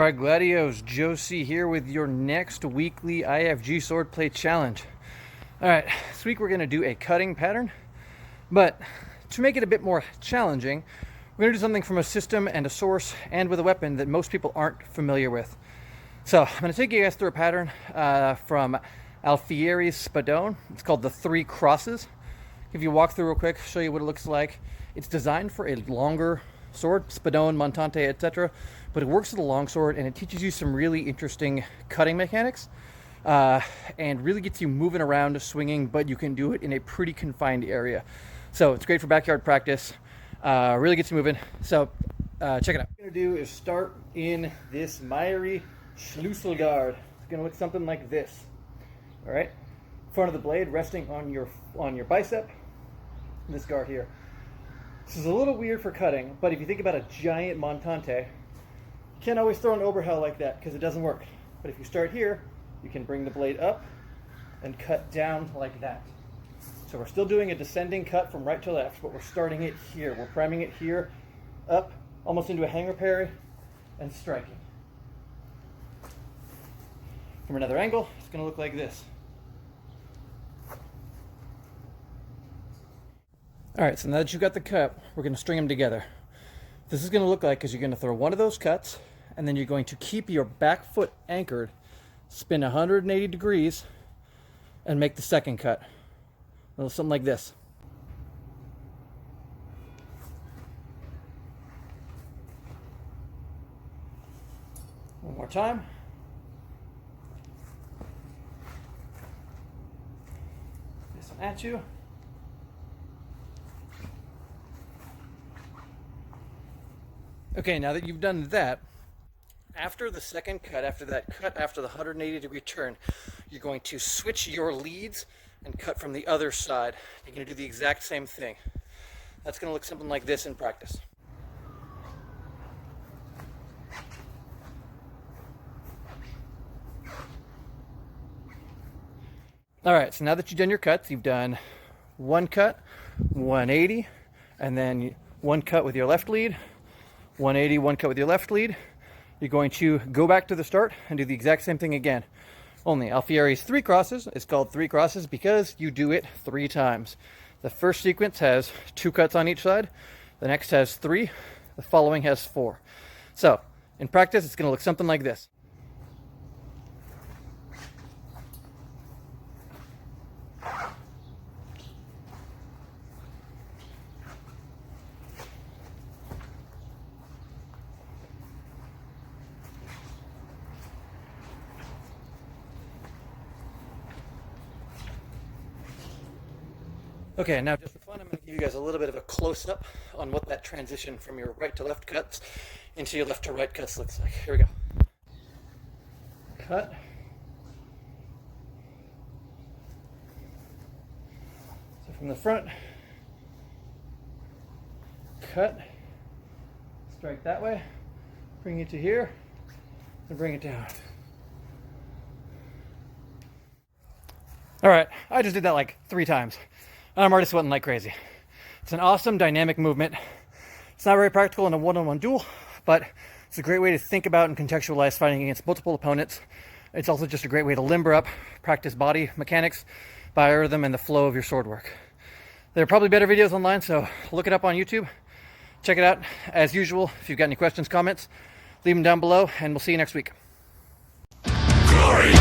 Alright Gladios, Joe C here with your next weekly IFG Swordplay challenge. Alright, this week we're going to do a cutting pattern, but to make it a bit more challenging, we're going to do something from a system and a source and with a weapon that most people aren't familiar with. So I'm going to take you guys through a pattern from Alfieri's Spadone. It's called the 3 crosses. If you walk through real quick, show you what it looks like. It's designed for a longer sword, Spadone, Montante, etc. But it works with a long sword and it teaches you some really interesting cutting mechanics and really gets you moving around, swinging, but you can do it in a pretty confined area. So it's great for backyard practice, really gets you moving. So check it out. What we're going to do is start in this miry Schlüsselgard. It's going to look something like this. All right, front of the blade resting on your bicep, and this guard here. This is a little weird for cutting, but if you think about a giant Montante, you can't always throw an overhell like that because it doesn't work. But if you start here, you can bring the blade up and cut down like that. So we're still doing a descending cut from right to left, but we're starting it here. We're priming it here, up, almost into a hanger parry, and striking. From another angle, it's going to look like this. Alright, so now that you've got the cut, we're going to string them together. This is going to look like is you're going to throw one of those cuts, and then you're going to keep your back foot anchored, spin 180 degrees, and make the second cut. Something like this. One more time. This one at you. Okay, now that you've done that, after the second cut, after the 180 degree turn, you're going to switch your leads and cut from the other side. You're going to do the exact same thing. That's going to look something like this in practice. Alright, so now that you've done your cuts, you've done one cut, 180, and then one cut with your left lead, 180, one cut with your left lead. You're going to go back to the start and do the exact same thing again. Only Alfieri's 3 crosses is called 3 crosses because you do it 3 times. The first sequence has 2 cuts on each side. The next has 3. The following has 4. So in practice, it's going to look something like this. Okay, now just for fun, I'm going to give you guys a little bit of a close-up on what that transition from your right to left cuts into your left to right cuts looks like. Here we go. Cut. So from the front, cut, strike that way, bring it to here, and bring it down. All right, I just did that like 3 times. I'm already sweating like crazy. It's an awesome dynamic movement. It's not very practical in a one-on-one duel, but it's a great way to think about and contextualize fighting against multiple opponents. It's also just a great way to limber up, practice body mechanics, biorhythm, and the flow of your sword work. There are probably better videos online, so look it up on YouTube. Check it out. As usual, if you've got any questions, comments, leave them down below, and we'll see you next week. Glory,